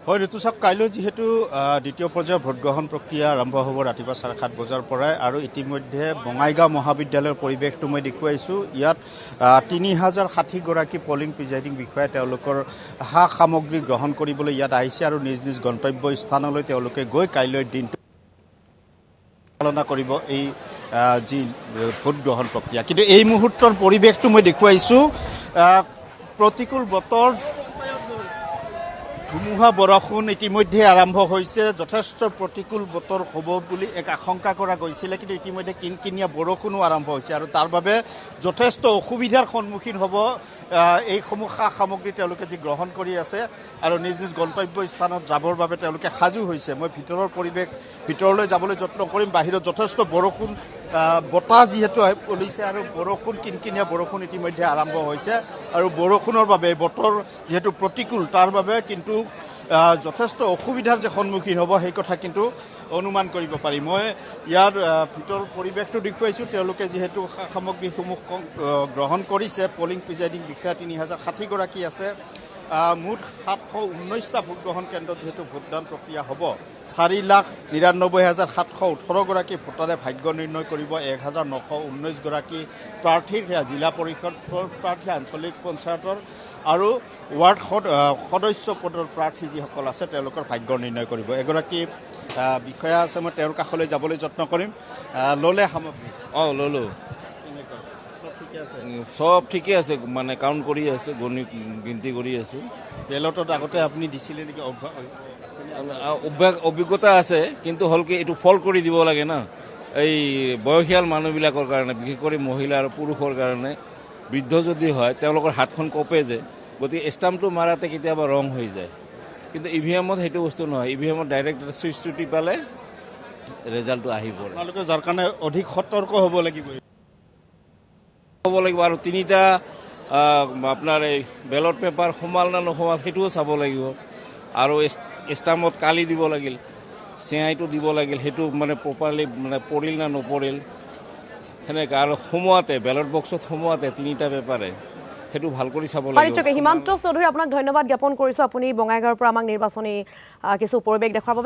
হয় ঋতুচাপ কাইলৈ যেহেতু দ্বিতীয় পৰ্যায়ৰ ভোটগ্ৰহণ প্ৰক্ৰিয়া আৰম্ভ হ'ব ৰাতিপুৱা 7:30 বজাৰ পৰাই আৰু ইতিমধ্যে বঙাইগাঁও মহাবিদ্যালয়ৰ পৰিৱেশটো মই দেখুৱাইছোঁ। ইয়াত 3060 গৰাকী পলিং প্ৰিজাইডিং বিষয়াই তেওঁলোকৰ সা সামগ্ৰী গ্ৰহণ কৰিবলৈ ইয়াত আহিছে আৰু নিজ নিজ গন্তব্য স্থানলৈ তেওঁলোকে গৈ কাইলৈ দিনটো পালনা কৰিব এই যি ভোটগ্ৰহণ প্ৰক্ৰিয়া। কিন্তু এই মুহূৰ্তৰ পৰিৱেশটো মই দেখুৱাইছোঁ, প্ৰতিকূল বতৰ, ধুমুহা বৰষুণ ইতিমধ্যে আৰম্ভ হৈছে। যথেষ্ট প্ৰতিকূল বতৰ হ'ব বুলি এক আশংকা কৰা গৈছিলে, কিন্তু ইতিমধ্যে কিনকিনীয়া বৰষুণো আৰম্ভ হৈছে আৰু তাৰ বাবে যথেষ্ট অসুবিধাৰ সন্মুখীন হ'ব এইসমূহ সা সামগ্ৰী তেওঁলোকে যি গ্ৰহণ কৰি আছে আৰু নিজ নিজ গন্তব্য স্থানত যাবৰ বাবে তেওঁলোকে সাজু হৈছে। মই ভিতৰলৈ যাবলৈ যত্ন কৰিম। বাহিৰত যথেষ্ট বৰষুণ, বতাহ যিহেতু চলিছে আৰু বৰষুণ, কিনকিনীয়া বৰষুণ ইতিমধ্যে আৰম্ভ হৈছে আৰু বৰষুণৰ বাবে বতৰ যিহেতু প্ৰতিকূল, তাৰ বাবে কিন্তু যথেষ্ট অসুবিধাৰ যে সন্মুখীন হ'ব সেই কথা কিন্তু অনুমান কৰিব পাৰি। মই ইয়াৰ ভিতৰৰ পৰিৱেশটো দেখুৱাইছোঁ। তেওঁলোকে যিহেতু সা সামগ্ৰীসমূহ গ্ৰহণ কৰিছে, পলিং প্ৰিজাইডিং বিষয়া 3060 গৰাকী আছে। মুঠ 719টা ভোটগ্ৰহণ কেন্দ্ৰত যিহেতু ভোটদান প্ৰক্ৰিয়া হ'ব, 4,99,718 গৰাকী ভোটাৰে ভাগ্য নিৰ্ণয় কৰিব। 1919 গৰাকী প্ৰাৰ্থীৰ জিলা পৰিষদৰ প্ৰাৰ্থী, আঞ্চলিক পঞ্চায়তৰ আৰু ৱাৰ্ড সদস্য পদৰ প্ৰাৰ্থী যিসকল আছে তেওঁলোকৰ ভাগ্য নিৰ্ণয় কৰিব। এগৰাকী বিষয়া আছে, মই তেওঁৰ কাষলৈ যাবলৈ যত্ন কৰিম। ল'লে সামগ্ৰী? ল'লোঁ। সব ঠিকে আছে, মানে কাউণ্ট কৰি আছোঁ, গিনতি কৰি আছোঁ। বেলটত আগতে আপুনি দিছিলে নেকি? অভিজ্ঞতা আছে, কিন্তু হ'ল কি এইটো ফল কৰি দিব লাগে না, এই বয়সীয়াল মানুহবিলাকৰ কাৰণে, বিশেষ কৰি মহিলা আৰু পুৰুষৰ কাৰণে। বৃদ্ধ যদি হয় তেওঁলোকৰ হাতখন কঁপে যে, গতিকে ষ্টাম্পটো মাৰাতে কেতিয়াবা ৰং হৈ যায়। কিন্তু ইভিএমত সেইটো বস্তু নহয়। ইভিএমত ডাইৰেক্ট চুইচটো টিপালে ৰেজাল্টটো আহি পৰে। আপোনালোকে যাৰ কাৰণে অধিক সতৰ্ক হ'ব লাগিব আৰু 3টা আপোনাৰ এই বেলট পেপাৰ সোমাল না নোসোমাল সেইটোও চাব লাগিব। আৰু ষ্টাম্পত কালি দিব লাগিল, চেঙাইটো দিব লাগিল, সেইটো মানে প্ৰপাৰলি মানে পৰিল না নপৰিল সেনেকৈ। আৰু সোমোৱাতে বেলট বক্সত সোমোৱাতে 3টা পেপাৰে সেইটো ভাল কৰি চাব লাগিব। হিমান্ত চৌধুৰী, আপোনাক ধন্যবাদ জ্ঞাপন কৰিছোঁ। আপুনি বঙাইগাঁৱৰ পৰা আমাক নিৰ্বাচনী কিছু পৰিৱেশ দেখুৱাব বাবে।